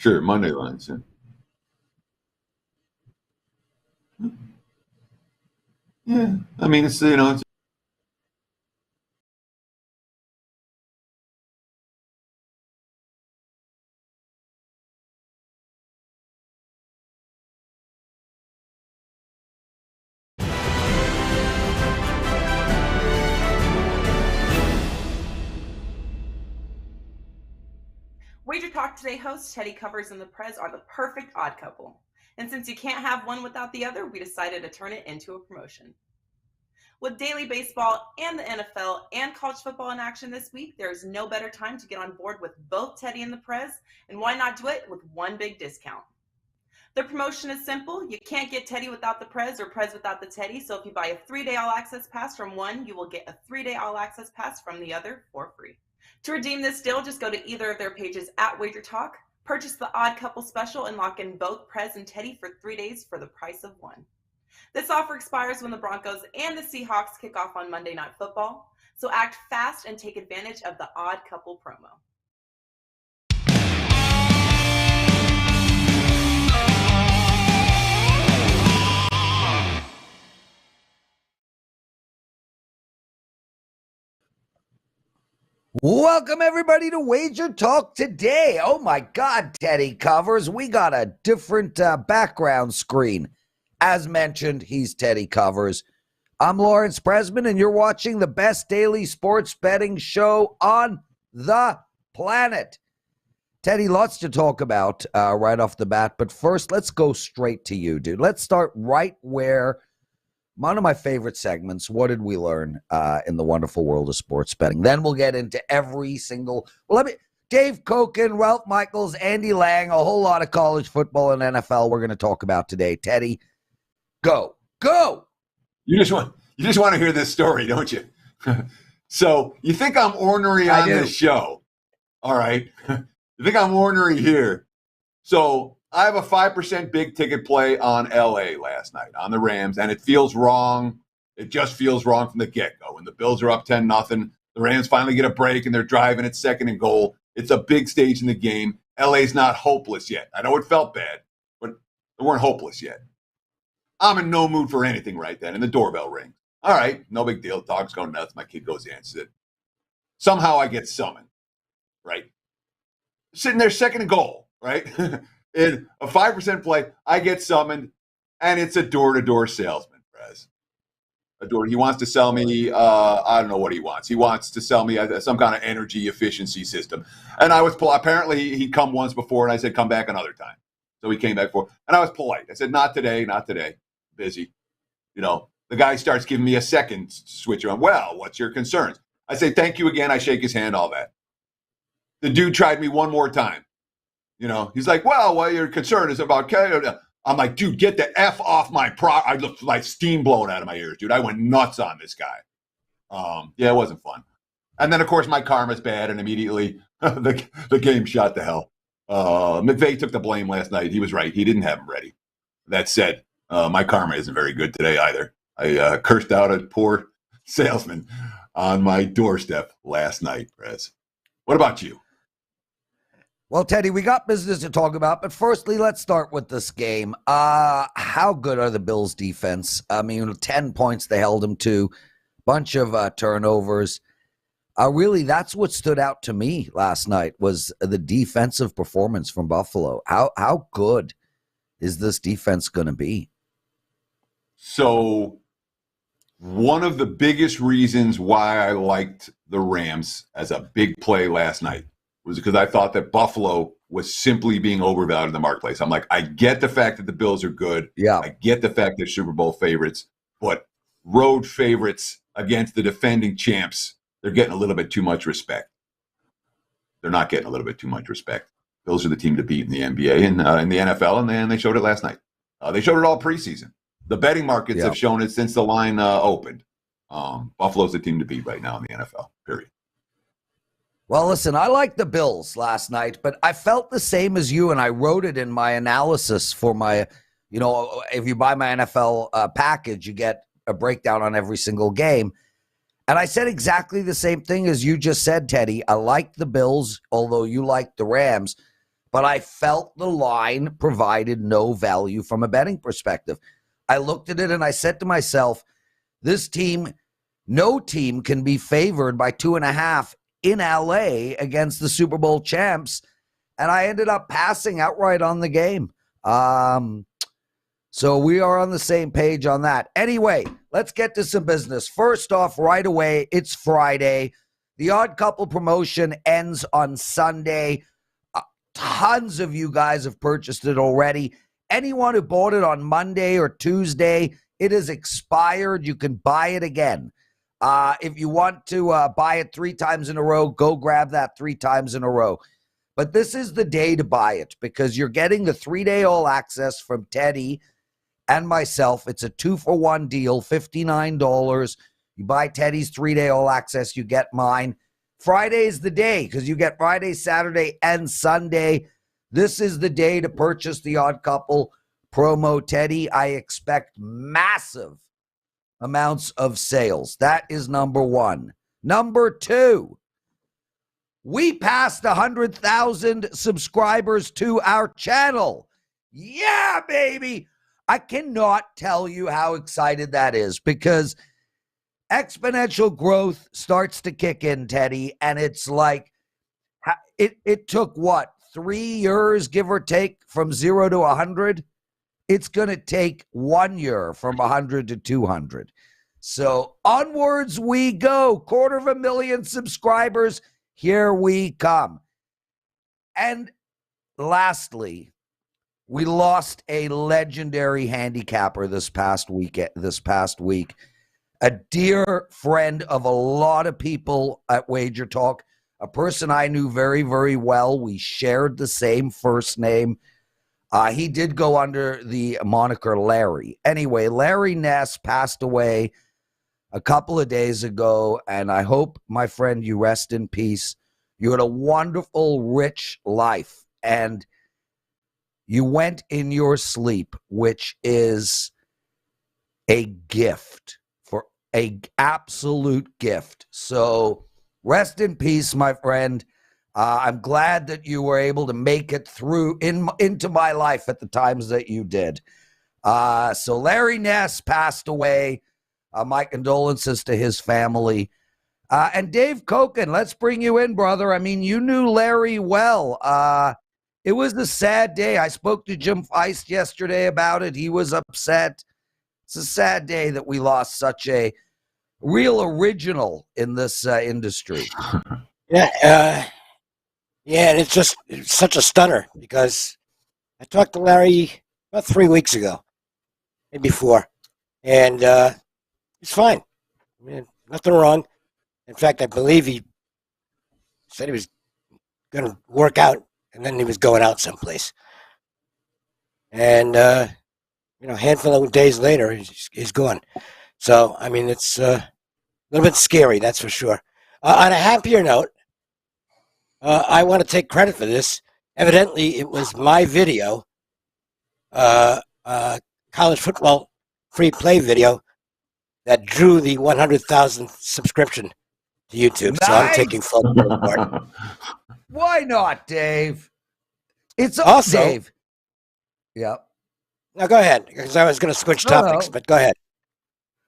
Sure, Monday lines. Yeah. I mean, it's it's. WagerTalk Today hosts Teddy Covers and the Prez are the perfect odd couple. And since you can't have one without the other, we decided to turn it into a promotion. With daily baseball and the NFL and college football in action this week, there is no better time to get on board with both Teddy and the Prez, and why not do it with one big discount? The promotion is simple. You can't get Teddy without the Prez or Prez without the Teddy, so if you buy a 3-day all-access pass from one, you will get a 3-day all-access pass from the other for free. To redeem this deal, just go to either of their pages at WagerTalk, purchase the Odd Couple Special, and lock in both Prez and Teddy for 3 days for the price of one. This offer expires when the Broncos and the Seahawks kick off on Monday Night Football, so act fast and take advantage of the Odd Couple promo. Welcome, everybody, to Wager Talk Today. Oh, my God, Teddy Covers. We got a different background screen. As mentioned, he's Teddy Covers. I'm Lawrence Presman, and you're watching the best daily sports betting show on the planet. Teddy, lots to talk about right off the bat, but first, let's go straight to you, dude. Let's start right where one of my favorite segments, what did we learn in the wonderful world of sports betting? Then we'll get into every single, Dave Cokin, Ralph Michaels, Andy Lang, a whole lot of college football and NFL we're going to talk about today. Teddy, go. You just want to hear this story, don't you? So you think I'm ornery on this show. All right. You think I'm ornery here. So I have a 5% big ticket play on LA last night on the Rams, and it feels wrong. It just feels wrong from the get-go. When the Bills are up 10-0, the Rams finally get a break, and they're driving at second and goal. It's a big stage in the game. LA's not hopeless yet. I know it felt bad, but they weren't hopeless yet. I'm in no mood for anything right then, and the doorbell rings. All right, no big deal. Dog's going nuts. My kid goes to answer it. Somehow I get summoned, right? Sitting there second and goal, right? In a 5% play, I get summoned, and it's a door-to-door salesman, Prez. He wants to sell me, I don't know what he wants. He wants to sell me some kind of energy efficiency system. And I was apparently he'd come once before, and I said, come back another time. So he came back for, and I was polite. I said, not today. Busy. The guy starts giving me a second switch on. Well, what's your concerns? I say, thank you again. I shake his hand, all that. The dude tried me one more time. He's like, well, your concern is about Canada. I'm like, dude, get the F off my I looked like steam blowing out of my ears, dude. I went nuts on this guy. Yeah, it wasn't fun. And then, of course, my karma's bad, and immediately the game shot to hell. McVay took the blame last night. He was right. He didn't have him ready. That said, my karma isn't very good today either. I cursed out a poor salesman on my doorstep last night, Prez. What about you? Well, Teddy, we got business to talk about, but firstly, let's start with this game. How good are the Bills' defense? I mean, 10 points they held them to, bunch of turnovers. Really, that's what stood out to me last night was the defensive performance from Buffalo. How good is this defense going to be? So one of the biggest reasons why I liked the Rams as a big play last night was because I thought that Buffalo was simply being overvalued in the marketplace. I'm like, I get the fact that the Bills are good. Yeah. I get the fact they're Super Bowl favorites, but road favorites against the defending champs, they're getting a little bit too much respect. They're not getting a little bit too much respect. Bills are the team to beat in the NBA and in the NFL, and they showed it last night. They showed it all preseason. The betting markets have shown it since the line opened. Buffalo's the team to beat right now in the NFL, period. Well, listen, I liked the Bills last night, but I felt the same as you, and I wrote it in my analysis for my, if you buy my NFL package, you get a breakdown on every single game. And I said exactly the same thing as you just said, Teddy. I liked the Bills, although you liked the Rams. but I felt the line provided no value from a betting perspective. I looked at it and I said to myself, this team, no team can be favored by 2.5 in LA against the Super Bowl champs. And I ended up passing outright on the game. So we are on the same page on that. Anyway, let's get to some business. First off, right away, it's Friday. The Odd Couple promotion ends on Sunday. Tons of you guys have purchased it already. Anyone who bought it on Monday or Tuesday, it is expired. You can buy it again. If you want to buy it 3 times in a row, go grab that 3 times in a row. But this is the day to buy it because you're getting the 3-day all access from Teddy and myself. It's a 2-for-1 deal, $59. You buy Teddy's 3-day all access, you get mine. Friday's the day because you get Friday, Saturday, and Sunday. This is the day to purchase the Odd Couple promo, Teddy. I expect massive amounts of sales. That is number 1. Number 2, we passed 100,000 subscribers to our channel. Yeah, baby. I cannot tell you how excited that is because exponential growth starts to kick in, Teddy, and it's like it took, 3 years, give or take, from 0 to 100? It's going to take 1 year from 100 to 200. So onwards we go. 250,000 subscribers. Here we come. And lastly, we lost a legendary handicapper this past week. A dear friend of a lot of people at WagerTalk, a person I knew very, very well. We shared the same first name. He did go under the moniker Larry. Anyway, Larry Ness passed away a couple of days ago, and I hope, my friend, you rest in peace. You had a wonderful, rich life, and you went in your sleep, which is a gift, for an absolute gift. So rest in peace, my friend. I'm glad that you were able to make it through into my life at the times that you did. So Larry Ness passed away. My condolences to his family. And Dave Cokin, let's bring you in, brother. I mean, you knew Larry well. It was a sad day. I spoke to Jim Feist yesterday about it. He was upset. It's a sad day that we lost such a real original in this industry. Yeah, and it's such a stunner because I talked to Larry about 3 weeks ago, maybe 4, and he's fine. I mean, nothing wrong. In fact, I believe he said he was going to work out, and then he was going out someplace. And a handful of days later, he's gone. So, I mean, it's a little bit scary, that's for sure. On a happier note, I want to take credit for this. Evidently, it was my video, college football free play video, that drew the 100,000 subscription to YouTube. Nice. So I'm taking full credit for it. Why not, Dave? It's also Dave. Yep. Now go ahead, because I was going to switch topics, but go ahead.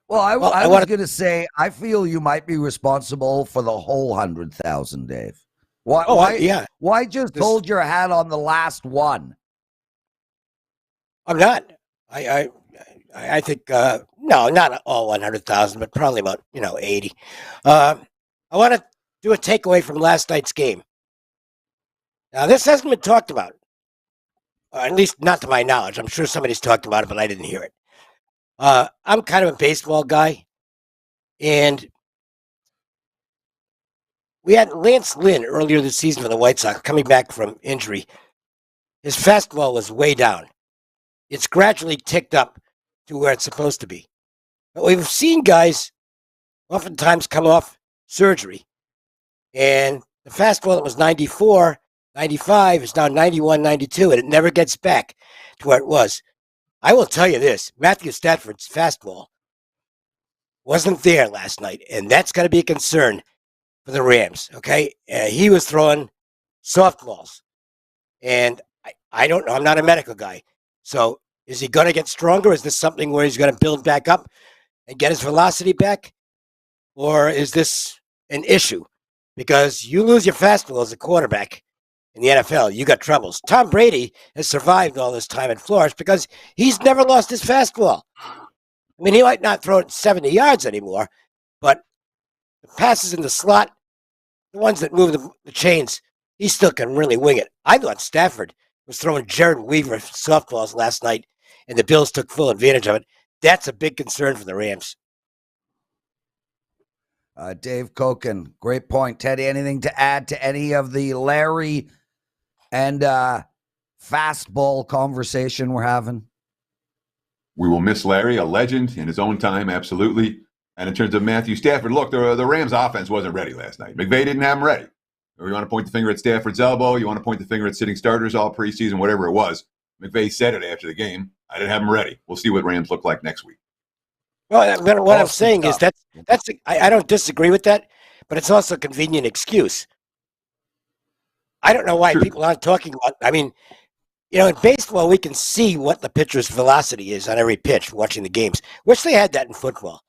Well, I was going to say, I feel you might be responsible for the whole 100,000, Dave. Why just hold your hat on the last one? I'm not. I think no, not all 100,000, but probably about 80. I want to do a takeaway from last night's game. Now, this hasn't been talked about, at least not to my knowledge. I'm sure somebody's talked about it, but I didn't hear it. I'm kind of a baseball guy, and we had Lance Lynn earlier this season for the White Sox coming back from injury. His fastball was way down. It's gradually ticked up to where it's supposed to be. But we've seen guys oftentimes come off surgery, and the fastball that was 94, 95 is now 91, 92, and it never gets back to where it was. I will tell you this, Matthew Stafford's fastball wasn't there last night, and that's got to be a concern for the Rams, okay? He was throwing softballs. And I don't know. I'm not a medical guy. So is he going to get stronger? Is this something where he's going to build back up and get his velocity back? Or is this an issue? Because you lose your fastball as a quarterback in the NFL, you got troubles. Tom Brady has survived all this time in Florida because he's never lost his fastball. I mean, he might not throw it 70 yards anymore, but the passes in the slot, the ones that move the chains, he still can really wing it. I thought Stafford was throwing Jared Weaver softballs last night, and the Bills took full advantage of it. That's a big concern for the Rams. Dave Cokin, great point. Teddy, anything to add to any of the Larry and fastball conversation we're having? We will miss Larry, a legend in his own time, absolutely. And in terms of Matthew Stafford, look, the Rams' offense wasn't ready last night. McVay didn't have them ready. Or you want to point the finger at Stafford's elbow, you want to point the finger at sitting starters all preseason, whatever it was. McVay said it after the game. I didn't have them ready. We'll see what Rams look like next week. Well, what I'm saying is I don't disagree with that, but it's also a convenient excuse. I don't know why people aren't talking about. I mean, in baseball, we can see what the pitcher's velocity is on every pitch watching the games. Wish they had that in football.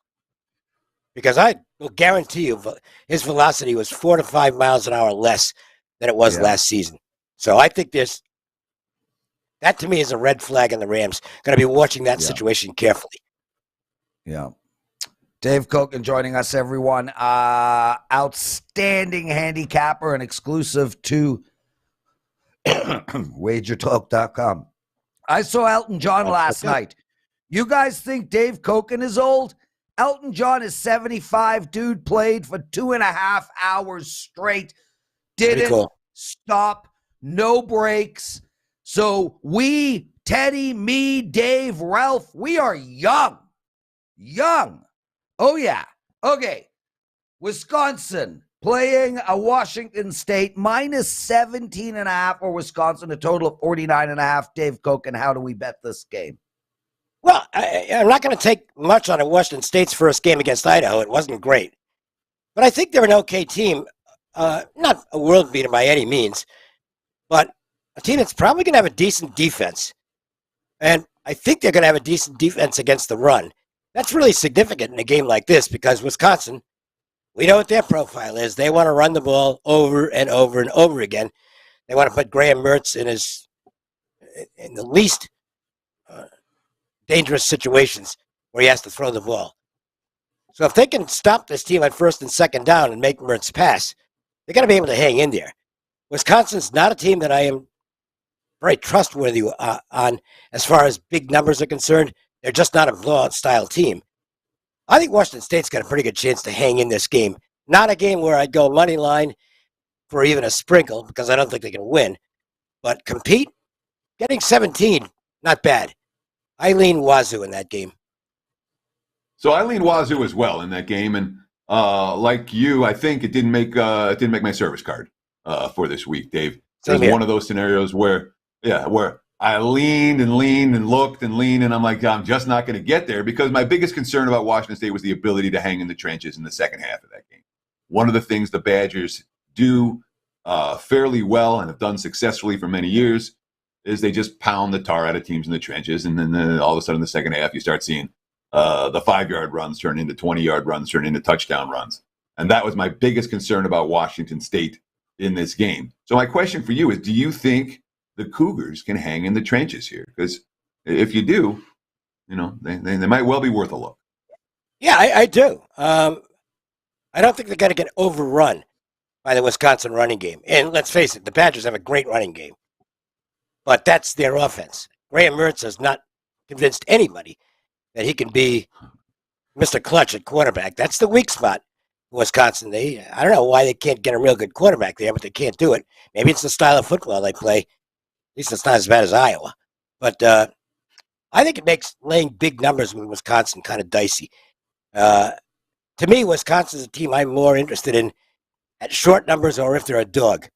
Because I will guarantee you his velocity was 4 to 5 miles an hour less than it was last season. So I think that to me is a red flag in the Rams. Going to be watching that situation carefully. Yeah. Dave Cokin joining us, everyone. Outstanding handicapper and exclusive to WagerTalk.com. I saw Elton John last night. You guys think Dave Cokin is old? Elton John is 75. Dude played for 2.5 hours straight. Didn't stop. No breaks. So we, Teddy, me, Dave, Ralph, we are young. Young. Oh, yeah. Okay. Wisconsin playing a Washington State minus 17.5 or Wisconsin, a total of 49.5. Dave Cokin, how do we bet this game? Well, I'm not going to take much on Washington State's first game against Idaho. It wasn't great. But I think they're an okay team. Not a world beater by any means, but a team that's probably going to have a decent defense. And I think they're going to have a decent defense against the run. That's really significant in a game like this because Wisconsin, we know what their profile is. They want to run the ball over and over and over again. They want to put Graham Mertz in the least dangerous situations where he has to throw the ball. So if they can stop this team at first and second down and make Mertz pass, they're going to be able to hang in there. Wisconsin's not a team that I am very trustworthy on as far as big numbers are concerned. They're just not a blowout-style team. I think Washington State's got a pretty good chance to hang in this game. Not a game where I'd go money line for even a sprinkle because I don't think they can win. But compete, getting 17, not bad. I lean Wazoo in that game. So I lean Wazoo as well in that game, and like you, I think it didn't make my service card for this week, Dave. It was one of those scenarios where I leaned and looked and leaned, and I'm like, I'm just not going to get there because my biggest concern about Washington State was the ability to hang in the trenches in the second half of that game. One of the things the Badgers do fairly well and have done successfully for many years is they just pound the tar out of teams in the trenches, and then all of a sudden in the second half you start seeing the 5-yard runs turn into 20-yard runs, turn into touchdown runs. And that was my biggest concern about Washington State in this game. So my question for you is, do you think the Cougars can hang in the trenches here? Because if you do, they might well be worth a look. Yeah, I do. I don't think they're going to get overrun by the Wisconsin running game. And let's face it, the Badgers have a great running game. But that's their offense. Graham Mertz has not convinced anybody that he can be Mr. Clutch at quarterback. That's the weak spot in Wisconsin. I don't know why they can't get a real good quarterback there, but they can't do it. Maybe it's the style of football they play. At least it's not as bad as Iowa. But I think it makes laying big numbers with Wisconsin kind of dicey. To me, Wisconsin's a team I'm more interested in at short numbers or if they're a dog.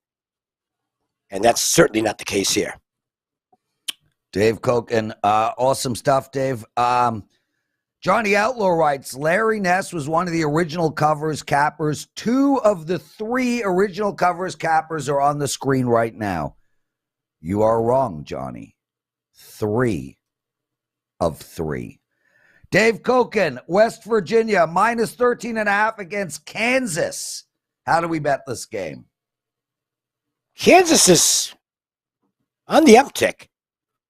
And that's certainly not the case here. Dave Cokin, awesome stuff, Dave. Johnny Outlaw writes, Larry Ness was one of the original covers cappers. 2 of the 3 original covers cappers are on the screen right now. You are wrong, Johnny. 3 of 3. Dave Cokin, West Virginia, minus 13.5 against Kansas. How do we bet this game? Kansas is on the uptick.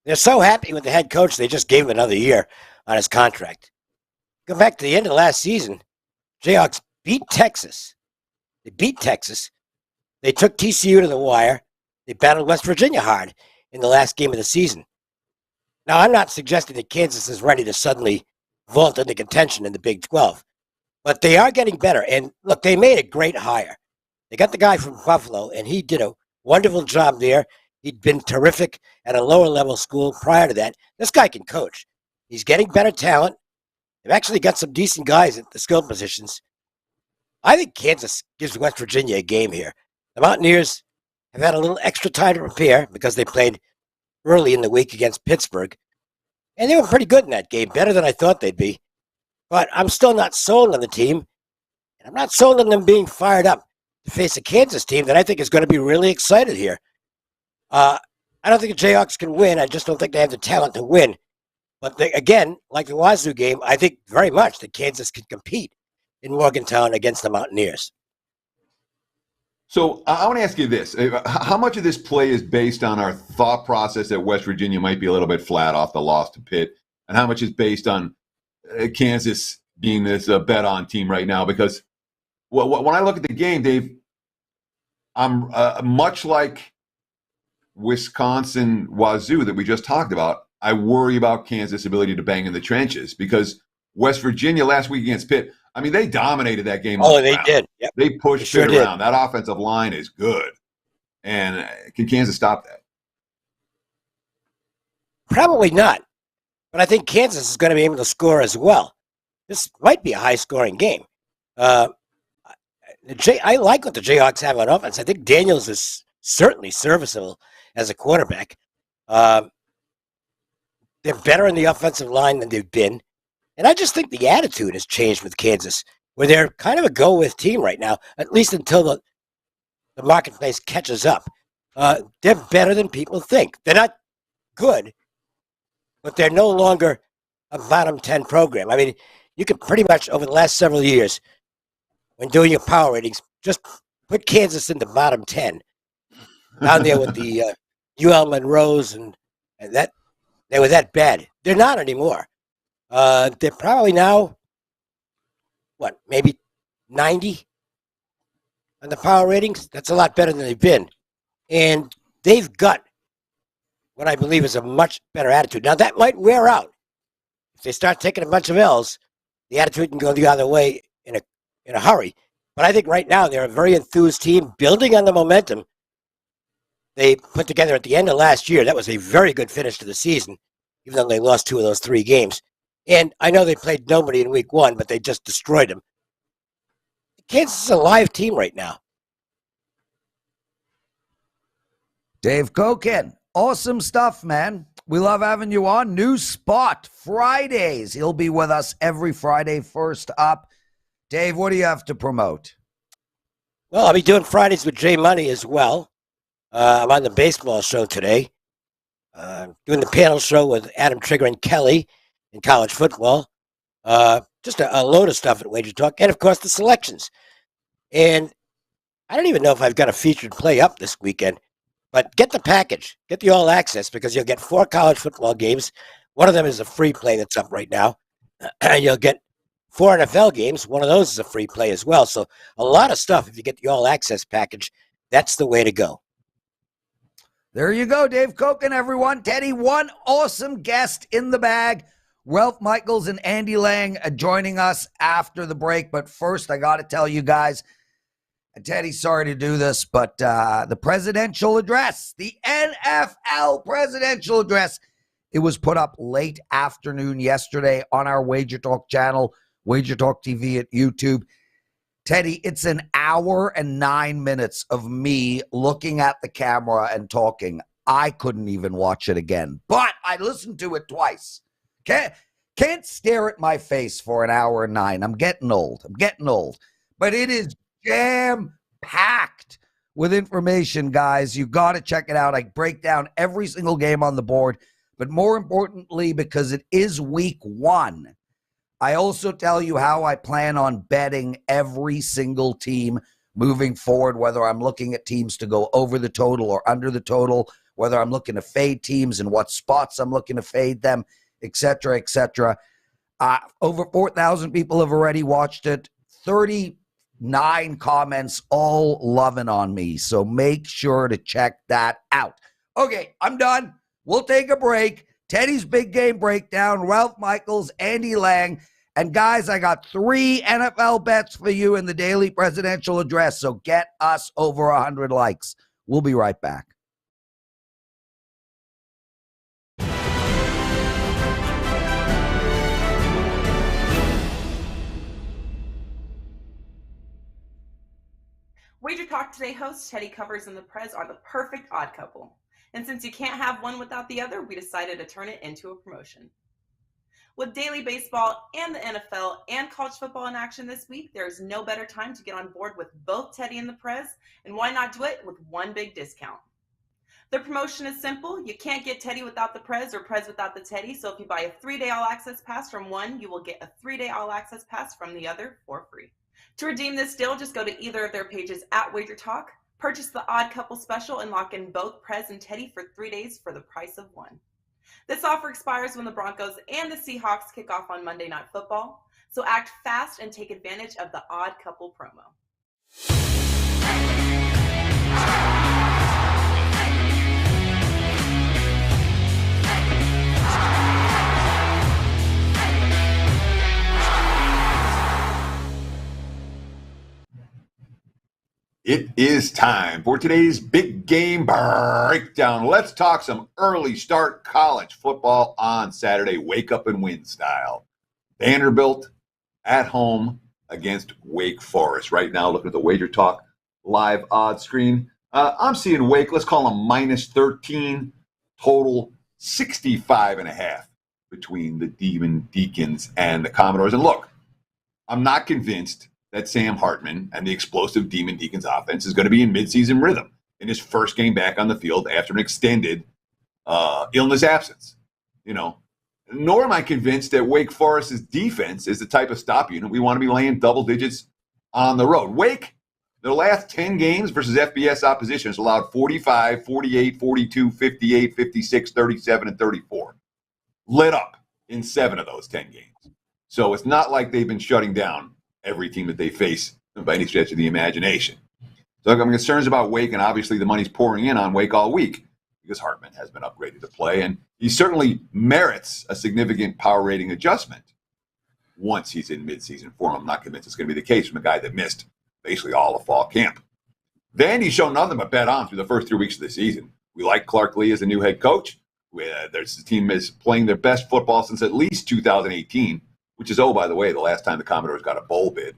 They're so happy with the head coach, they just gave him another year on his contract. Go back to the end of last season, Jayhawks beat Texas. They beat Texas. They took TCU to the wire. They battled West Virginia hard in the last game of the season. Now, I'm not suggesting that Kansas is ready to suddenly vault into contention in the Big 12, but they are getting better. And look, they made a great hire. They got the guy from Buffalo, and he did a wonderful job there. He'd been terrific at a lower level school prior to that. This guy can coach. He's getting better talent. They've actually got some decent guys at the skill positions. I think Kansas gives West Virginia a game here. The Mountaineers have had a little extra time to prepare because they played early in the week against Pittsburgh. And they were pretty good in that game, better than I thought they'd be. But I'm still not sold on the team. And I'm not sold on them being fired up to face a Kansas team that I think is going to be really excited here. I don't think the Jayhawks can win. I just don't think they have the talent to win. But again, like the Wazoo game, I think very much that Kansas can compete in Morgantown against the Mountaineers. So I want to ask you this. How much of this play is based on our thought process that West Virginia might be a little bit flat off the loss to Pitt? And how much is based on Kansas being this bet-on team right now? Because when I look at the game, Dave, I'm much like Wisconsin Wazoo that we just talked about. I worry about Kansas' ability to bang in the trenches because West Virginia last week against Pitt, I mean, they dominated that game. Oh, they did. Yep. They pushed it around. That offensive line is good. And can Kansas stop that? Probably not. But I think Kansas is going to be able to score as well. This might be a high-scoring game. I like what the Jayhawks have on offense. I think Daniels is certainly serviceable as a quarterback. They're better in the offensive line than they've been. And I just think the attitude has changed with Kansas, where they're kind of a go-with team right now, at least until the marketplace catches up. They're better than people think. They're not good, but they're no longer a bottom 10 program. I mean, you can pretty much, over the last several years, when doing your power ratings, just put Kansas in the bottom 10. Down there with the UL Monroes and that, they were that bad. They're not anymore. They're probably now, maybe 90 on the power ratings? That's a lot better than they've been. And they've got what I believe is a much better attitude. Now, that might wear out. If they start taking a bunch of L's, the attitude can go the other way in a hurry. But I think right now they're a very enthused team, building on the momentum they put together at the end of last year. That was a very good finish to the season, even though they lost 2 of those 3 games. And I know they played nobody in week 1, but they just destroyed them. Kansas is a live team right now. Dave Cokin, awesome stuff, man. We love having you on. New spot, Fridays. He'll be with us every Friday, first up. Dave, what do you have to promote? Well, I'll be doing Fridays with Jay Money as well. I'm on the baseball show today. Doing the panel show with Adam Trigger and Kelly in college football. Just a load of stuff at WagerTalk. And, of course, the selections. And I don't even know if I've got a featured play up this weekend. But get the package. Get the all access because you'll get 4 college football games. One of them is a free play that's up right now. You'll get 4 NFL games. One of those is a free play as well. So a lot of stuff. If you get the all access package, that's the way to go. There you go, Dave Cokin, everyone. Teddy, one awesome guest in the bag. Ralph Michaels and Andy Lang joining us after the break. But first, I got to tell you guys, and Teddy, sorry to do this, but the presidential address, the NFL presidential address, it was put up late afternoon yesterday on our WagerTalk channel, WagerTalk TV at YouTube. Teddy, it's an hour and 9 minutes of me looking at the camera and talking. I couldn't even watch it again, but I listened to it twice. Can't stare at my face for an hour and 9. I'm getting old. But it is jam-packed with information, guys. You got to check it out. I break down every single game on the board, but more importantly, because it is week 1, I also tell you how I plan on betting every single team moving forward, whether I'm looking at teams to go over the total or under the total, whether I'm looking to fade teams and what spots I'm looking to fade them, etc., etc. Over 4,000 people have already watched it. 39 comments, all loving on me. So make sure to check that out. Okay, I'm done. We'll take a break. Teddy's Big Game Breakdown, Ralph Michaels, Andy Lang. And guys, I got 3 NFL bets for you in the daily presidential address. So get us over 100 likes. We'll be right back. WagerTalk Today host Teddy Covers and the Prez are the perfect odd couple. And since you can't have one without the other, we decided to turn it into a promotion. With daily baseball and the NFL and college football in action this week, there is no better time to get on board with both Teddy and the Prez, and why not do it with one big discount? The promotion is simple. You can't get Teddy without the Prez or Prez without the Teddy, so if you buy a 3-day all-access pass from one, you will get a 3-day all-access pass from the other for free. To redeem this deal, just go to either of their pages at WagerTalk, purchase the Odd Couple Special, and lock in both Prez and Teddy for 3 days for the price of one. This offer expires when the Broncos and the Seahawks kick off on Monday Night Football, so act fast and take advantage of the Odd Couple promo. It is time for today's Big Game Breakdown. Let's talk some early start college football on Saturday, wake up and win style. Vanderbilt at home against Wake Forest. Right now, looking at the WagerTalk live odds screen. I'm seeing Wake, let's call them minus 13, total 65.5 between the Demon Deacons and the Commodores. And look, I'm not convinced that Sam Hartman and the explosive Demon Deacons offense is going to be in midseason rhythm in his first game back on the field after an extended illness absence. Nor am I convinced that Wake Forest's defense is the type of stop unit we want to be laying double digits on the road. Wake, their last 10 games versus FBS opposition has allowed 45, 48, 42, 58, 56, 37, and 34. Lit up in 7 of those 10 games. So it's not like they've been shutting down every team that they face by any stretch of the imagination. So I'm concerns about Wake, and obviously the money's pouring in on Wake all week because Hartman has been upgraded to play, and he certainly merits a significant power rating adjustment once he's in midseason form. I'm not convinced it's going to be the case from a guy that missed basically all of fall camp. Vandy's shown nothing but bet on through the first 3 weeks of the season. We like Clark Lee as the new head coach. The team is playing their best football since at least 2018. Which is, by the way, the last time the Commodores got a bowl bid.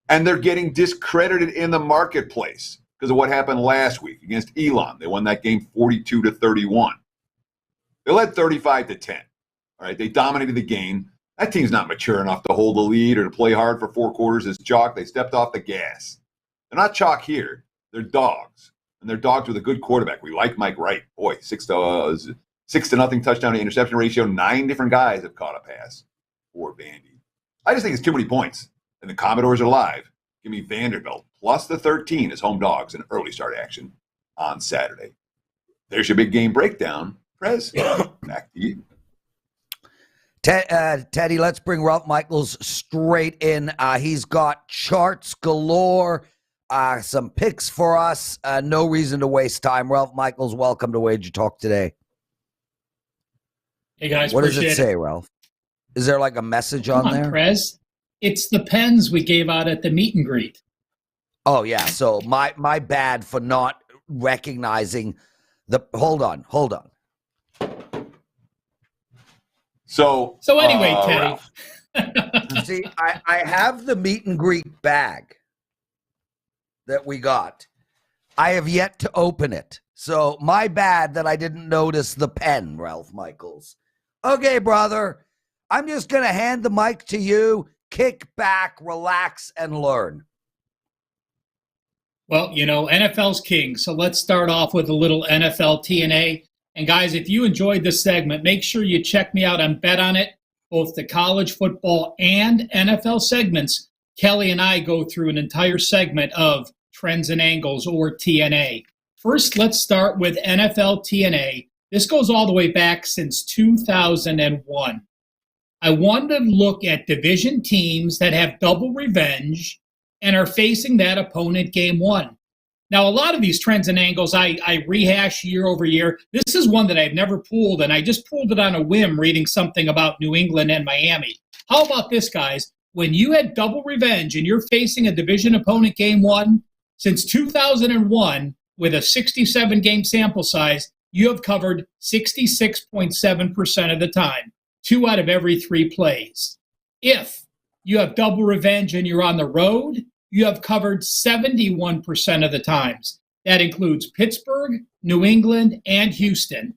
And they're getting discredited in the marketplace because of what happened last week against Elon. They won that game 42-31. They led 35-10. All right, they dominated the game. That team's not mature enough to hold the lead or to play hard for 4 quarters as chalk. They stepped off the gas. They're not chalk here. They're dogs. And they're dogs with a good quarterback. We like Mike Wright. Boy, 6-0 touchdown to interception ratio. 9 different guys have caught a pass for Vandy. I just think it's too many points. And the Commodores are live. Give me Vanderbilt plus the 13 as home dogs in early start action on Saturday. There's your Big Game Breakdown. Prez, back to you. Teddy, let's bring Ralph Michaels straight in. He's got charts galore, some picks for us. No reason to waste time. Ralph Michaels, welcome to WagerTalk Today. Hey, guys. What does it say, Ralph? Is there like a message on there? Prez. It's the pens we gave out at the meet and greet. Oh, yeah. So my bad for not recognizing the – hold on. So anyway, Teddy. See, I have the meet and greet bag that we got. I have yet to open it. So my bad that I didn't notice the pen, Ralph Michaels. Okay, brother. I'm just going to hand the mic to you, kick back, relax, and learn. Well, NFL's king. So let's start off with a little NFL TNA. And guys, if you enjoyed this segment, make sure you check me out on Bet On It, both the college football and NFL segments. Kelly and I go through an entire segment of Trends and Angles, or TNA. First, let's start with NFL TNA. This goes all the way back since 2001. I wanted to look at division teams that have double revenge and are facing that opponent game one. Now, a lot of these Trends and Angles I rehash year over year. This is one that I've never pulled, and I just pulled it on a whim reading something about New England and Miami. How about this, guys? When you had double revenge and you're facing a division opponent game one, since 2001, with a 67-game sample size, you have covered 66.7% of the time, 2 out of every 3 plays. If you have double revenge and you're on the road, you have covered 71% of the times. That includes Pittsburgh, New England, and Houston.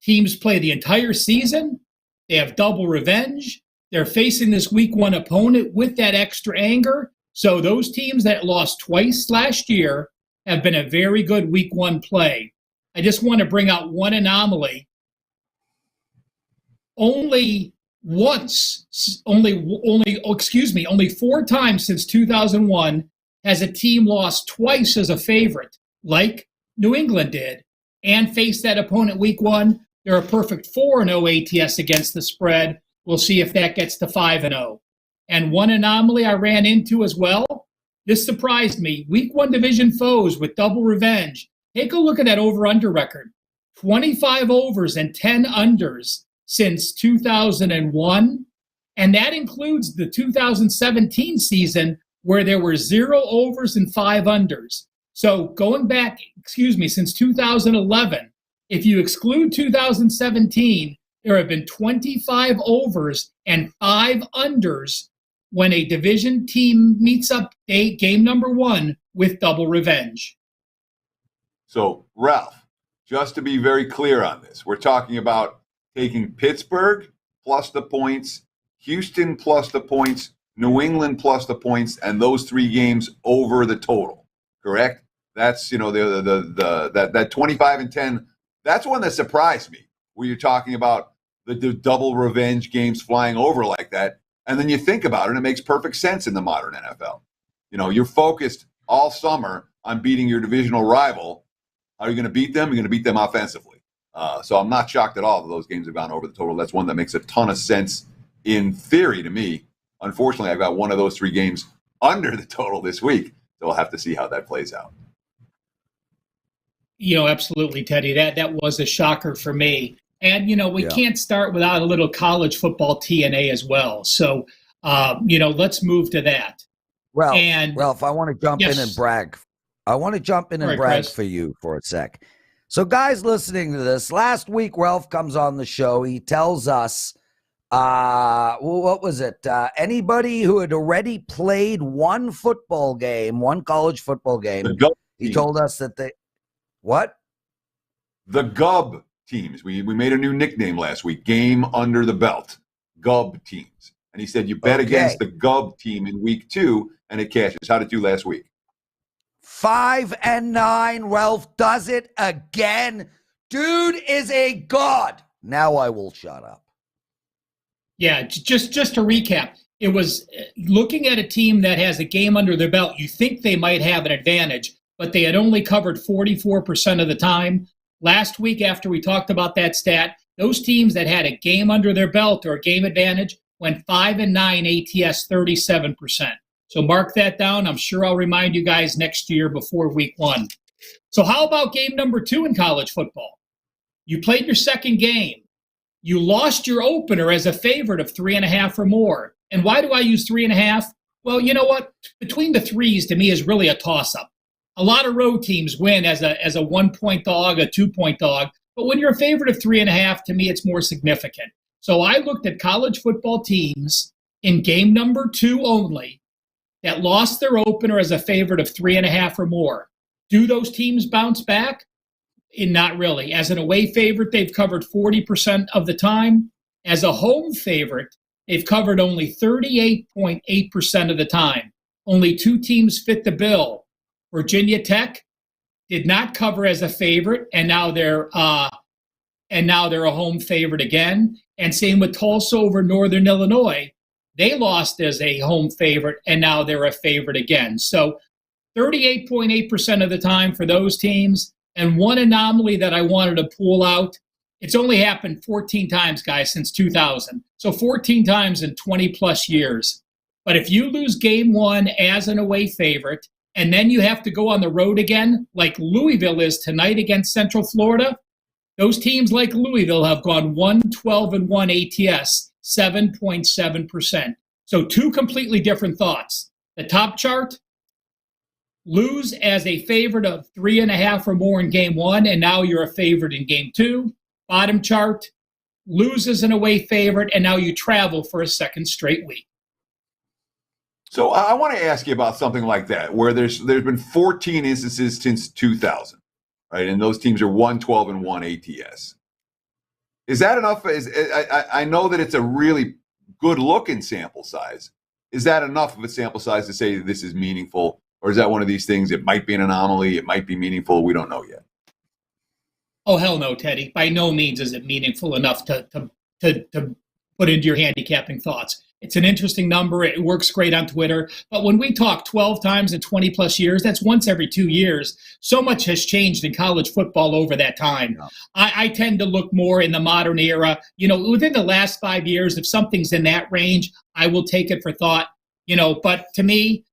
Teams play the entire season. They have double revenge. They're facing this week one opponent with that extra anger. So those teams that lost twice last year have been a very good week one play. I just want to bring out one anomaly. Only 4 times since 2001 has a team lost twice as a favorite, like New England did, and faced that opponent week one. They're a perfect 4-0 ATS against the spread. We'll see if that gets to 5-0. And one anomaly I ran into as well, this surprised me. Week one division foes with double revenge. Take a look at that over-under record. 25 overs and 10 unders since 2001. And that includes the 2017 season where there were 0 overs and 5 unders. So going back, since 2011, if you exclude 2017, there have been 25 overs and 5 unders when a division team meets up game number one with double revenge. So, Ralph, just to be very clear on this, we're talking about taking Pittsburgh plus the points, Houston plus the points, New England plus the points, and those 3 games over the total. Correct? That's that 25 and 10. That's one that surprised me. Where you're talking about the double revenge games flying over like that, and then you think about it, and it makes perfect sense in the modern NFL. You're focused all summer on beating your divisional rival. How are you going to beat them? You're going to beat them offensively. So I'm not shocked at all that those games have gone over the total. That's one that makes a ton of sense in theory to me. Unfortunately, I've got one of those 3 games under the total this week. So we'll have to see how that plays out. Absolutely, Teddy. That was a shocker for me. And, we can't start without a little college football TNA as well. So, let's move to that. Ralph, I want to jump in and brag. Prez. For you for a sec. So, guys listening to this, last week Ralph comes on the show. He tells us, what was it? Anybody who had already played one college football game, he told us that what? The GUB teams. We made a new nickname last week, Game Under the Belt, GUB teams. And he said you bet against the GUB team in week 2, and it cashes. How did it do last week? 5-9. Ralph does it again. Dude is a god. Now I will shut up. Yeah, just to recap, it was looking at a team that has a game under their belt. You think they might have an advantage, but they had only covered 44% of the time. Last week, after we talked about that stat, those teams that had a game under their belt or a game advantage went 5-9 ATS 37%. So mark that down. I'm sure I'll remind you guys next year before week 1. So how about game number 2 in college football? You played your second game. You lost your opener as a favorite of 3.5 or more. And why do I use 3.5? Well, you know what? Between the threes, to me, is really a toss-up. A lot of road teams win as a 1-point dog, a 2-point dog. But when you're a favorite of 3.5, to me, it's more significant. So I looked at college football teams in game number 2 only that lost their opener as a favorite of 3.5 or more. Do those teams bounce back? Not really. As an away favorite, they've covered 40% of the time. As a home favorite, they've covered only 38.8% of the time. Only 2 teams fit the bill. Virginia Tech did not cover as a favorite, and now they're a home favorite again. And same with Tulsa over Northern Illinois. They lost as a home favorite, and now they're a favorite again. So 38.8% of the time for those teams. And one anomaly that I wanted to pull out, it's only happened 14 times, guys, since 2000. So 14 times in 20 plus years. But if you lose game one as an away favorite, and then you have to go on the road again, like Louisville is tonight against Central Florida, those teams like Louisville have gone 1-12-1 ATS, 7.7%. So two completely different thoughts. The top chart, lose as a favorite of 3.5 or more in game one, and now you're a favorite in game two. Bottom chart, lose as an away favorite, and now you travel for a second straight week. So I want to ask you about something like that, where there's been 14 instances since 2000, right? And those teams are 1-12-1 ATS. Is that enough? I know that it's a really good-looking sample size. Is that enough of a sample size to say that this is meaningful, or is that one of these things? It might be an anomaly. It might be meaningful. We don't know yet. Oh, hell no, Teddy. By no means is it meaningful enough to put into your handicapping thoughts. It's an interesting number. It works great on Twitter. But when we talk 12 times in 20 plus years, that's once every 2 years. So much has changed in college football over that time. Yeah. I tend to look more in the modern era. Within the last 5 years, if something's in that range, I will take it for thought. But to me,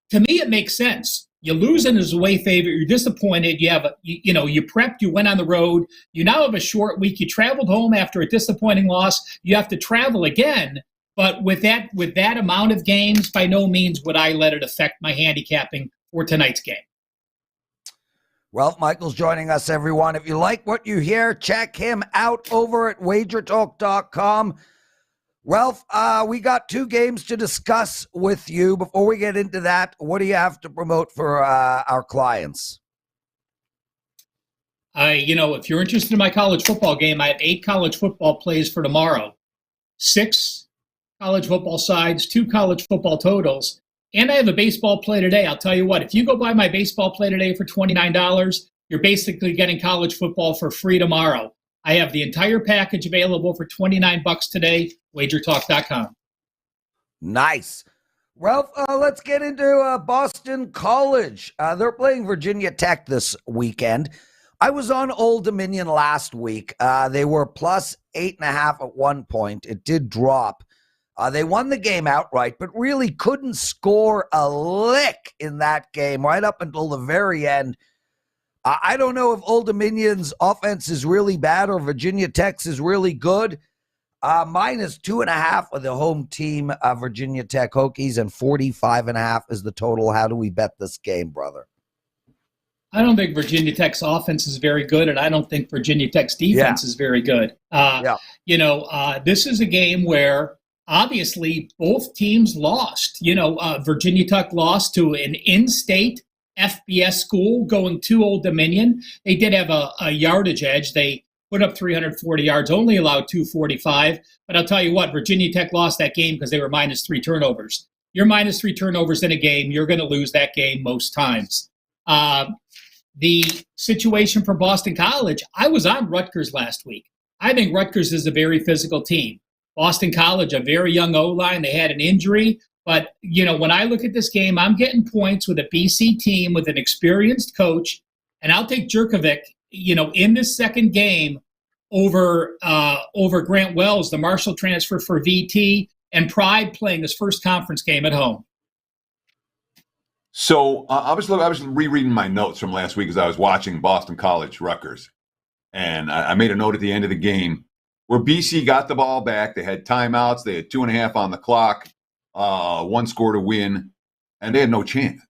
it makes sense. You lose in as a away favorite. You're disappointed. You have you prepped. You went on the road. You now have a short week. You traveled home after a disappointing loss. You have to travel again. But with that amount of games, by no means would I let it affect my handicapping for tonight's game. Ralph Michaels joining us, everyone. If you like what you hear, check him out over at WagerTalk.com. Ralph, we got 2 games to discuss with you. Before we get into that, what do you have to promote for our clients? If you're interested in my college football game, I have 8 college football plays for tomorrow. 6 college football sides, 2 college football totals, and I have a baseball play today. I'll tell you what, if you go buy my baseball play today for $29, you're basically getting college football for free tomorrow. I have the entire package available for $29 today, WagerTalk.com. Nice. Ralph, let's get into Boston College. They're playing Virginia Tech this weekend. I was on Old Dominion last week. They were plus 8.5 at one point. It did drop. They won the game outright, but really couldn't score a lick in that game right up until the very end. I don't know if Old Dominion's offense is really bad or Virginia Tech's is really good. Minus 2.5 with the home team, Virginia Tech Hokies, and 45.5 is the total. How do we bet this game, brother? I don't think Virginia Tech's offense is very good, and I don't think Virginia Tech's defense is very good. This is a game where obviously both teams lost. Virginia Tech lost to an in-state FBS school going to Old Dominion. They did have a yardage edge. They put up 340 yards, only allowed 245. But I'll tell you what, Virginia Tech lost that game because they were minus 3 turnovers. You're minus 3 turnovers in a game, you're going to lose that game most times. The situation for Boston College, I was on Rutgers last week. I think Rutgers is a very physical team. Boston College, a very young O-line. They had an injury. But, when I look at this game, I'm getting points with a BC team with an experienced coach. And I'll take Jerkovic, in this second game over Grant Wells, the Marshall transfer for VT, and Pride playing his first conference game at home. So I was rereading my notes from last week as I was watching Boston College Rutgers. And I made a note at the end of the game where BC got the ball back. They had timeouts. They had 2.5 on the clock, 1 score to win, and they had no chance.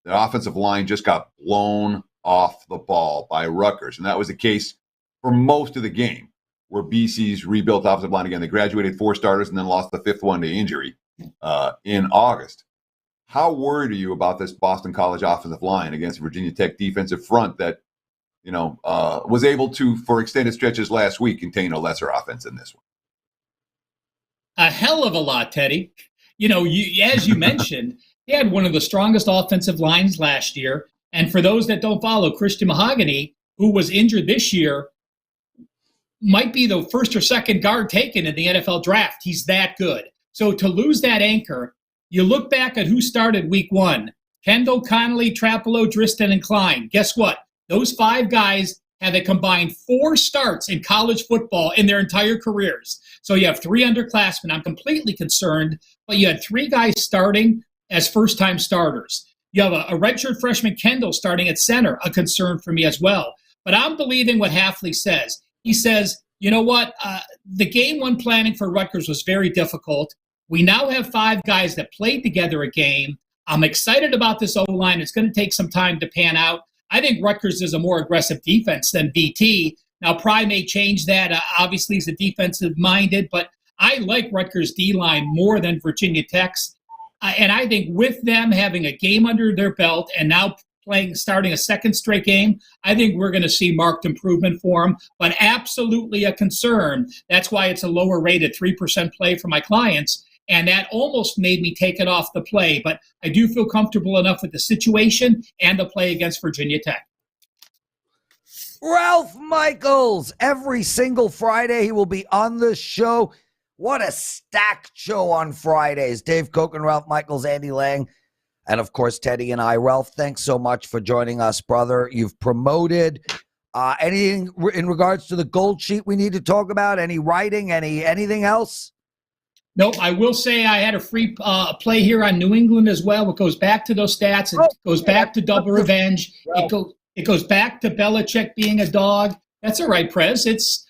The offensive line just got blown off the ball by Rutgers, and that was the case for most of the game, where BC's rebuilt offensive line again. They graduated 4 starters and then lost the 5th one to injury in August. How worried are you about this Boston College offensive line against Virginia Tech defensive front that was able to, for extended stretches last week, contain a lesser offense than this one? A hell of a lot, Teddy. As you mentioned, He had one of the strongest offensive lines last year. And for those that don't follow, Christian Mahogany, who was injured this year, might be the first or second guard taken in the NFL draft. He's that good. So to lose that anchor, you look back at who started week one. Kendall, Connolly, Trapelo, Driston, and Klein. Guess what? Those 5 guys have a combined 4 starts in college football in their entire careers. So you have 3 underclassmen. I'm completely concerned, but you had 3 guys starting as first-time starters. You have a redshirt freshman, Kendall, starting at center, a concern for me as well. But I'm believing what Hafley says. He says, you know what? The game one planning for Rutgers was very difficult. We now have 5 guys that played together a game. I'm excited about this O-line. It's going to take some time to pan out. I think Rutgers is a more aggressive defense than VT. Now, Pry may change that. Obviously, he's a defensive-minded, but I like Rutgers' D-line more than Virginia Tech's. And I think with them having a game under their belt and now starting a second straight game, I think we're going to see marked improvement for them, but absolutely a concern. That's why it's a lower rated 3% play for my clients. And that almost made me take it off the play. But I do feel comfortable enough with the situation and the play against Virginia Tech. Ralph Michaels, every single Friday he will be on the show. What a stacked show on Fridays. Dave Cokin, Ralph Michaels, Andy Lang, and of course, Teddy and I. Ralph, thanks so much for joining us, brother. You've promoted. Anything in regards to the gold sheet we need to talk about? Any writing? Anything else? Nope. I will say I had a free play here on New England as well. It goes back to those stats. It goes back to double revenge. It goes back to Belichick being a dog. That's all right, Prez. It's,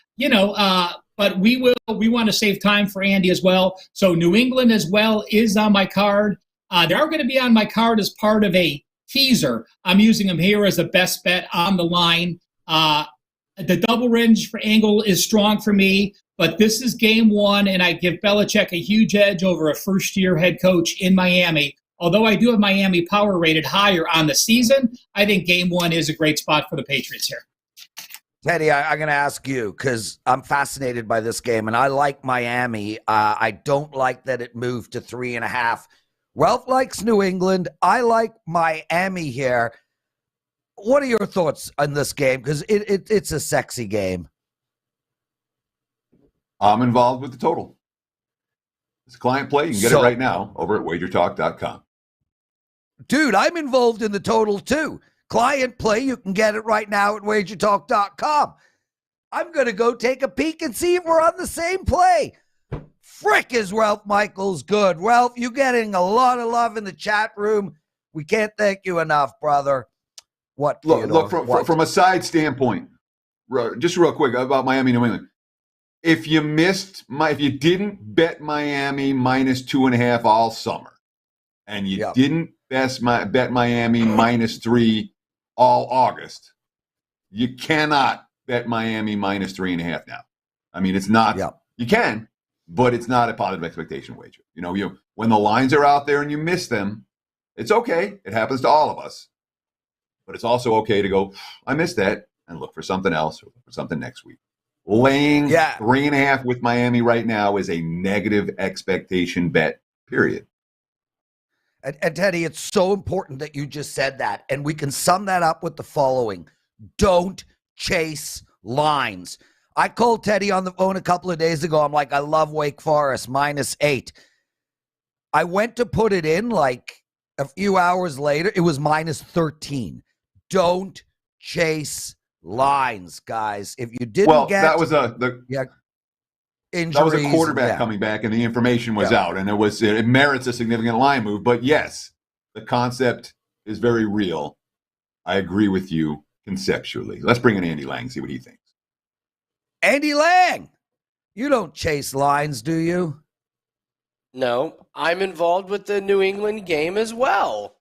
but we want to save time for Andy as well. So New England as well is on my card. They're going to be on my card as part of a teaser. I'm using them here as the best bet on the line. The double range for angle is strong for me, but this is game one, and I give Belichick a huge edge over a first-year head coach in Miami. Although I do have Miami power rated higher on the season, I think game one is a great spot for the Patriots here. Teddy, I'm going to ask you because I'm fascinated by this game, and I like Miami. I don't like that it moved to 3.5. Ralph likes New England. I like Miami here. What are your thoughts on this game? Because it's a sexy game. I'm involved with the total. It's a client play. You can get it right now over at WagerTalk.com. Dude, I'm involved in the total too. Client play, you can get it right now at WagerTalk.com. I'm going to go take a peek and see if we're on the same play. Frick is Ralph Michaels good. Ralph, you're getting a lot of love in the chat room. We can't thank you enough, brother. What? Look from a side standpoint, just real quick about Miami, New England. If you didn't bet Miami minus 2.5 all summer, and you didn't bet Miami minus 3 all August, you cannot bet Miami minus 3.5 now. I mean, it's not. You can, but it's not a positive expectation wager. When the lines are out there and you miss them, it's okay. It happens to all of us. But it's also okay to go, I missed that, and look for something else or look for something next week. Laying 3.5 with Miami right now is a negative expectation bet, period. And Teddy, it's so important that you just said that. And we can sum that up with the following. Don't chase lines. I called Teddy on the phone a couple of days ago. I'm like, I love Wake Forest, -8. I went to put it in like a few hours later. It was -13. Don't chase lines, guys. If you didn't get... that was injuries, that was a quarterback coming back, and the information was out, and it merits a significant line move. But yes, the concept is very real. I agree with you conceptually. Let's bring in Andy Lang, see what he thinks. Andy Lang, you don't chase lines, do you? No, I'm involved with the New England game as well,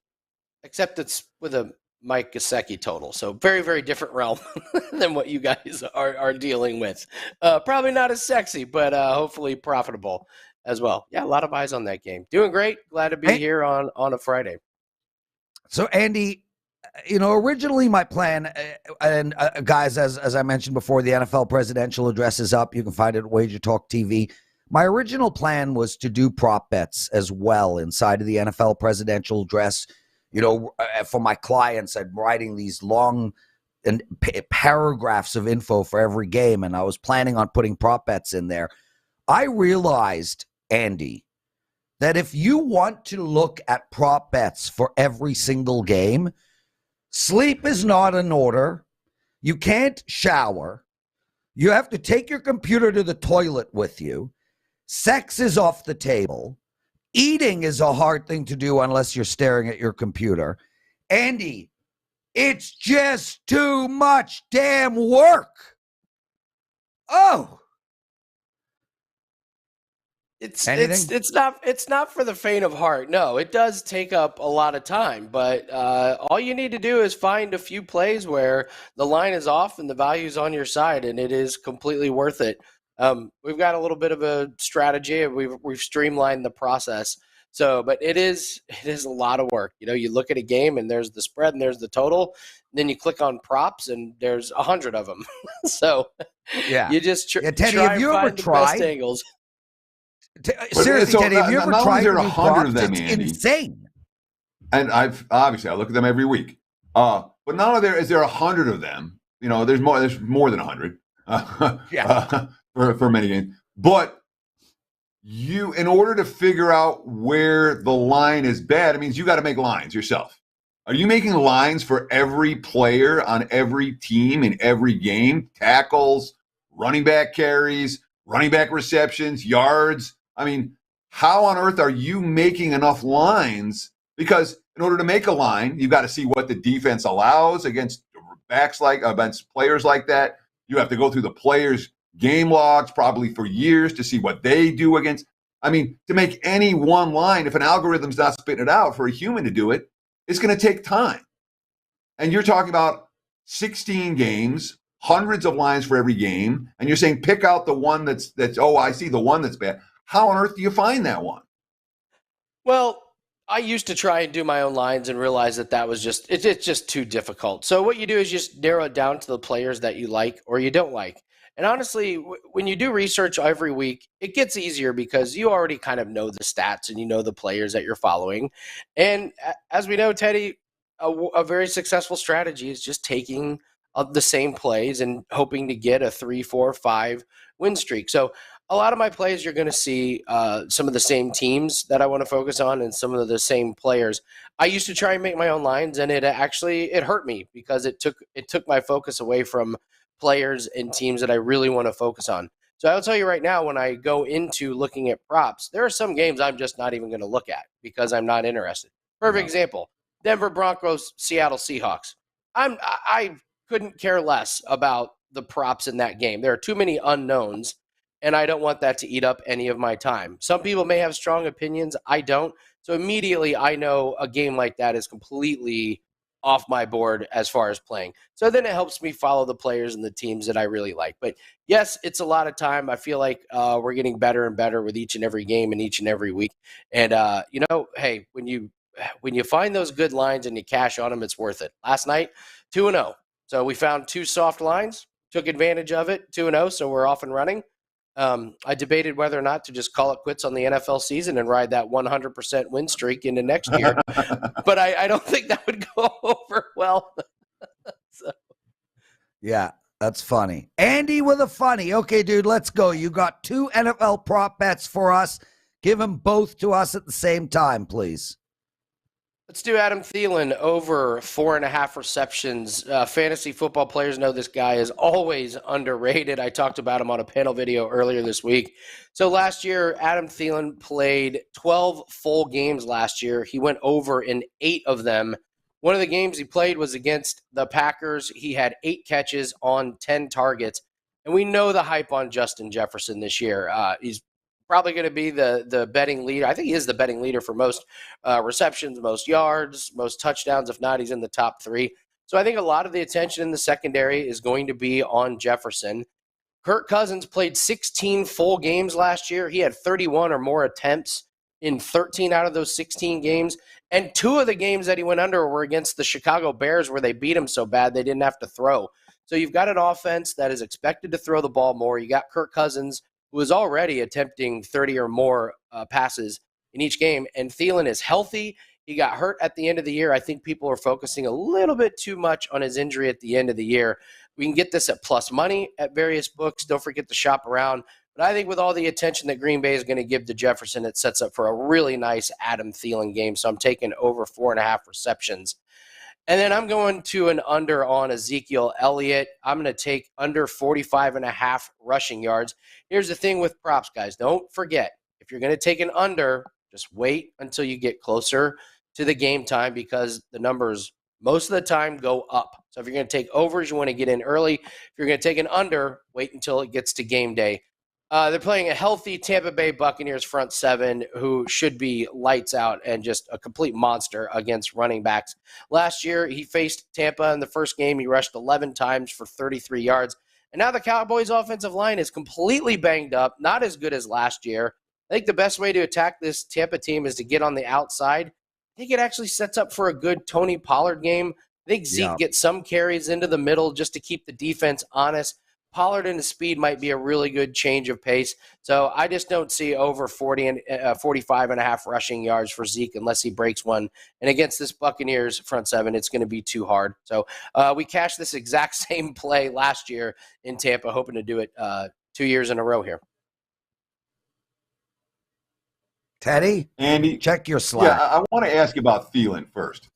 except it's with a Mike Gesicki total. So very, very different realm than what you guys are dealing with. Probably not as sexy, but hopefully profitable as well. Yeah, a lot of eyes on that game. Doing great. Glad to be here on a Friday. So, Andy, originally my plan, and guys, as I mentioned before, the NFL Presidential Address is up. You can find it at WagerTalk TV. My original plan was to do prop bets as well inside of the NFL Presidential Address. For my clients, I'm writing these long and paragraphs of info for every game, and I was planning on putting prop bets in there. I realized, Andy, that if you want to look at prop bets for every single game, sleep is not in order. You can't shower. You have to take your computer to the toilet with you. Sex is off the table. Eating is a hard thing to do unless you're staring at your computer. Andy, it's just too much damn work. Oh. It's not for the faint of heart. No, it does take up a lot of time, but all you need to do is find a few plays where the line is off and the value's on your side, and it is completely worth it. We've got a little bit of a strategy, and we've streamlined the process. So, but it is a lot of work. You look at a game and there's the spread and there's the total. Then you click on props and there's 100 of them. So yeah, you just Teddy, try have you and ever find the tried? best angles. Seriously, Teddy, have you ever tried to do 100 props? of them, It's Andy. insane. And I look at them every week. But not only is there 100 of them. There's more than 100 for many games. But in order to figure out where the line is bad, it means you got to make lines yourself. Are you making lines for every player on every team in every game? Tackles, running back carries, running back receptions, yards. I mean, how on earth are you making enough lines? Because in order to make a line, you got to see what the defense allows against players like that. You have to go through the players' game logs probably for years to see what they do against. I mean, to make any one line, if an algorithm's not spitting it out, for a human to do it, it's going to take time. And you're talking about 16 games, hundreds of lines for every game, and you're saying pick out the one that's I see the one that's bad. How on earth do you find that one? Well, I used to try and do my own lines and realize that was it's just too difficult. So what you do is just narrow it down to the players that you like or you don't like. And honestly, when you do research every week, it gets easier because you already kind of know the stats and you know the players that you're following. And as we know, Teddy, a very successful strategy is just taking the same plays and hoping to get a 3, 4, 5 win streak. So a lot of my plays, you're going to see some of the same teams that I want to focus on and some of the same players. I used to try and make my own lines, and it hurt me because it took my focus away from players and teams that I really want to focus on. So I'll tell you right now, when I go into looking at props, there are some games I'm just not even going to look at because I'm not interested. Perfect example, Denver Broncos, Seattle Seahawks. I couldn't care less about the props in that game. There are too many unknowns, and I don't want that to eat up any of my time. Some people may have strong opinions. I don't. So immediately I know a game like that is completely off my board as far as playing. So then it helps me follow the players and the teams that I really like. But yes, it's a lot of time. I feel like we're getting better and better with each and every game and each and every week. And, hey, when you find those good lines and you cash on them, it's worth it. Last night, 2-0. So we found 2 soft lines, took advantage of it, 2-0, so we're off and running. I debated whether or not to just call it quits on the NFL season and ride that 100% win streak into next year. But I don't think that would go over well. So. Yeah, that's funny. Andy with a funny. Okay, dude, let's go. You got 2 NFL prop bets for us. Give them both to us at the same time, please. Let's do Adam Thielen over 4.5 receptions. Fantasy football players know this guy is always underrated. I talked about him on a panel video earlier this week. So last year, Adam Thielen played 12 full games last year. He went over in 8 of them. One of the games he played was against the Packers. He had 8 catches on 10 targets. And we know the hype on Justin Jefferson this year. He's probably going to be the betting leader. I think he is the betting leader for most receptions, most yards, most touchdowns. If not, he's in the top 3. So I think a lot of the attention in the secondary is going to be on Jefferson. Kirk Cousins played 16 full games last year. He had 31 or more attempts in 13 out of those 16 games. And 2 of the games that he went under were against the Chicago Bears, where they beat him so bad they didn't have to throw. So you've got an offense that is expected to throw the ball more. You got Kirk Cousins, who is already attempting 30 or more passes in each game. And Thielen is healthy. He got hurt at the end of the year. I think people are focusing a little bit too much on his injury at the end of the year. We can get this at plus money at various books. Don't forget to shop around. But I think with all the attention that Green Bay is going to give to Jefferson, it sets up for a really nice Adam Thielen game. So I'm taking over 4.5 receptions. And then I'm going to an under on Ezekiel Elliott. I'm going to take under 45.5 rushing yards. Here's the thing with props, guys. Don't forget, if you're going to take an under, just wait until you get closer to the game time because the numbers most of the time go up. So if you're going to take overs, you want to get in early. If you're going to take an under, wait until it gets to game day. They're playing a healthy Tampa Bay Buccaneers front seven who should be lights out and just a complete monster against running backs. Last year, he faced Tampa in the first game. He rushed 11 times for 33 yards. And now the Cowboys' offensive line is completely banged up, not as good as last year. I think the best way to attack this Tampa team is to get on the outside. I think it actually sets up for a good Tony Pollard game. I think Zeke gets some carries into the middle just to keep the defense honest. Pollard and his speed might be a really good change of pace. So I just don't see over 45.5 rushing yards for Zeke unless he breaks one. And against this Buccaneers front seven, it's going to be too hard. So we cashed this exact same play last year in Tampa, hoping to do it 2 years in a row here. Teddy, Andy, check your Slack. Yeah, I want to ask you about Thielen first.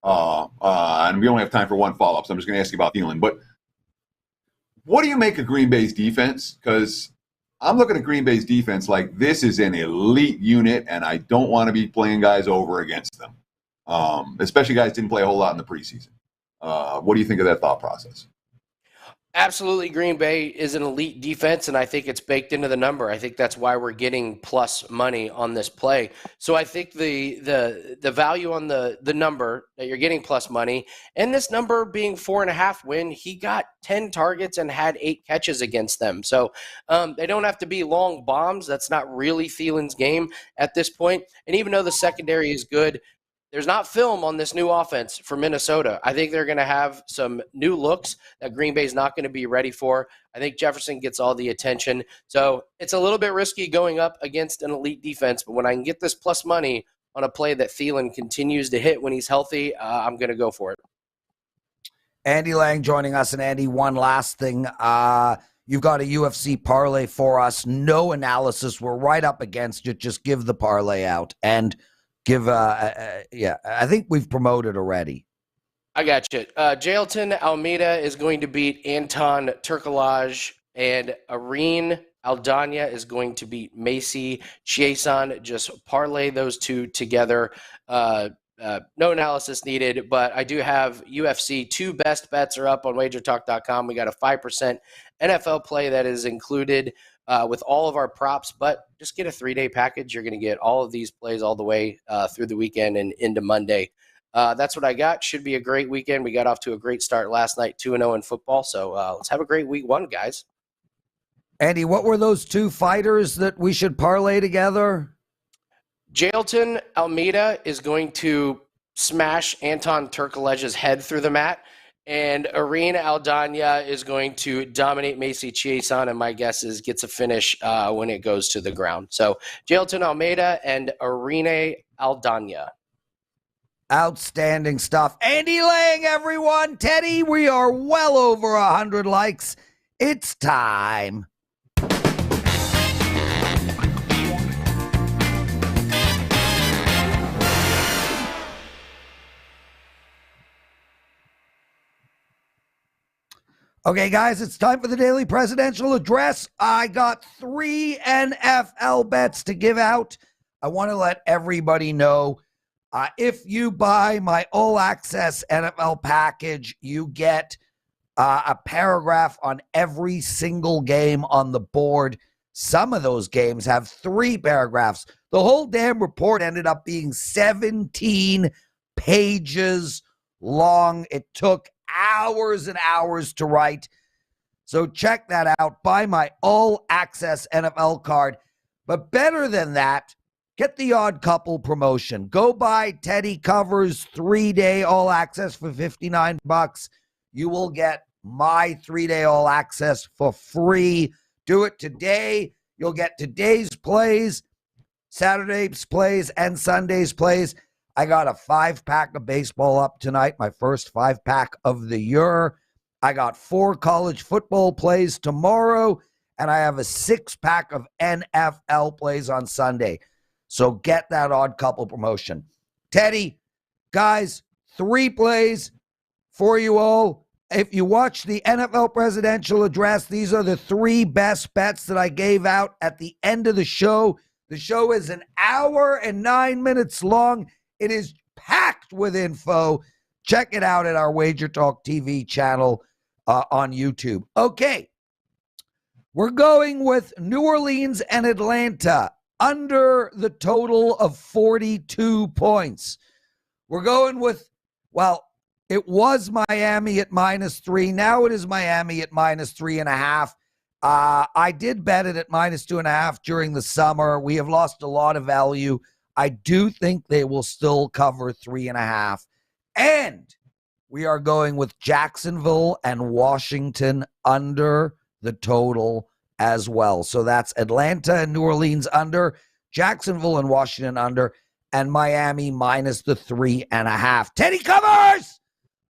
And we only have time for one follow-up, so I'm just going to ask you about Thielen. But what do you make of Green Bay's defense? Because I'm looking at Green Bay's defense like this is an elite unit, and I don't want to be playing guys over against them, especially guys didn't play a whole lot in the preseason. What do you think of that thought process? Absolutely, Green Bay is an elite defense, and I think it's baked into the number. I think that's why we're getting plus money on this play. So I think the value on the number that you're getting plus money, and this number being 4.5 when he got 10 targets and had 8 catches against them. So they don't have to be long bombs. That's not really Thielen's game at this point. And even though the secondary is good, there's not film on this new offense for Minnesota. I think they're going to have some new looks that Green Bay's not going to be ready for. I think Jefferson gets all the attention. So it's a little bit risky going up against an elite defense, but when I can get this plus money on a play that Thielen continues to hit when he's healthy, I'm going to go for it. Andy Lang joining us. And Andy, one last thing. You've got a UFC parlay for us. No analysis. We're right up against it. Just give the parlay out and give, I think we've promoted already. I got you. Jailton Almeida is going to beat Anton Turkalaj, and Irene Aldana is going to beat Macy Chiasson. Just parlay those two together. No analysis needed, but I do have UFC. 2 best bets are up on WagerTalk.com. We got a 5% NFL play that is included with all of our props, but just get a 3-day package. You're going to get all of these plays all the way through the weekend and into Monday. That's what I got. Should be a great weekend. We got off to a great start last night, 2-0 in football. So let's have a great week 1, guys. Andy, what were those 2 fighters that we should parlay together? Jailton Almeida is going to smash Anton Turkalej's head through the mat. And Irene Aldana is going to dominate Macy Chiasson, and my guess is gets a finish when it goes to the ground. So Jailton Almeida and Irene Aldana. Outstanding stuff. Andy Lang, everyone. Teddy, we are well over 100 likes. It's time. Okay, guys, it's time for the daily presidential address. I got 3 NFL bets to give out. I want to let everybody know, if you buy my All Access NFL package, you get a paragraph on every single game on the board. Some of those games have 3 paragraphs. The whole damn report ended up being 17 pages long. It took hours and hours to write. So check that out. Buy my All Access NFL card. But better than that, get the Odd Couple promotion. Go buy Teddy Covers 3-day All Access for $59. You will get my 3-day All Access for free. Do it today. You'll get today's plays, Saturday's plays, and Sunday's plays. I got a 5-pack of baseball up tonight, my first 5-pack of the year. I got 4 college football plays tomorrow, and I have a 6-pack of NFL plays on Sunday. So get that odd couple promotion. Teddy, guys, 3 plays for you all. If you watch the NFL Presidential Address, these are the 3 best bets that I gave out at the end of the show. The show is an hour and 9 minutes long. It is packed with info. Check it out at our WagerTalk TV channel on YouTube. Okay, we're going with New Orleans and Atlanta under the total of 42 points. We're going with, well, it was Miami at -3. Now it is Miami at -3.5. I did bet it at -2.5 during the summer. We have lost a lot of value. I do think they will still cover 3.5. And we are going with Jacksonville and Washington under the total as well. So that's Atlanta and New Orleans under, Jacksonville and Washington under, and Miami minus the 3.5. Teddy covers!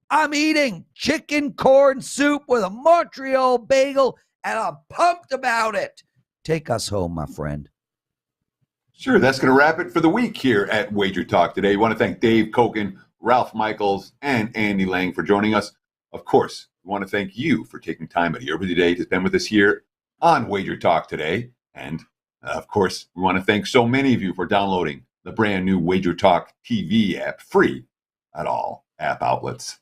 I'm eating chicken corn soup with a Montreal bagel, and I'm pumped about it. Take us home, my friend. Sure, that's going to wrap it for the week here at Wager Talk Today. We want to thank Dave Cokin, Ralph Michaels, and Andy Lang for joining us. Of course, we want to thank you for taking time out of your busy day to spend with us here on Wager Talk Today. And, of course, we want to thank so many of you for downloading the brand new Wager Talk TV app, free at all app outlets.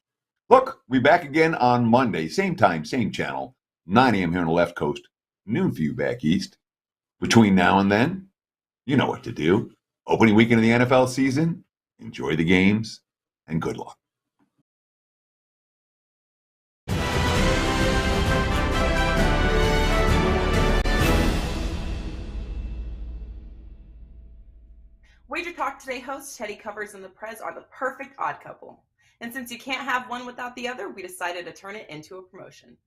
Look, we'll be back again on Monday, same time, same channel, 9 a.m. here on the left coast, noon for you back east. Between now and then, you know what to do. Opening weekend of the NFL season, enjoy the games, and good luck. Wager Talk Today hosts Teddy Covers and the Prez are the perfect odd couple. And since you can't have one without the other, we decided to turn it into a promotion.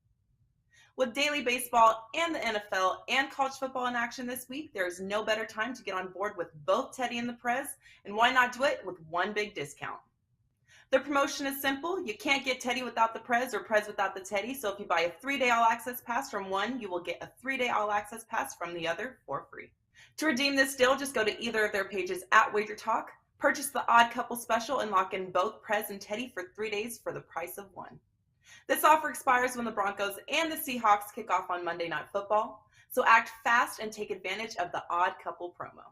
With daily baseball and the NFL and college football in action this week, there is no better time to get on board with both Teddy and the Prez, and why not do it with one big discount? The promotion is simple. You can't get Teddy without the Prez or Prez without the Teddy, so if you buy a 3-day all-access pass from one, you will get a 3-day all-access pass from the other for free. To redeem this deal, just go to either of their pages at Wager Talk, purchase the Odd Couple Special, and lock in both Prez and Teddy for 3 days for the price of one. This offer expires when the Broncos and the Seahawks kick off on Monday Night Football, so act fast and take advantage of the Odd Couple promo.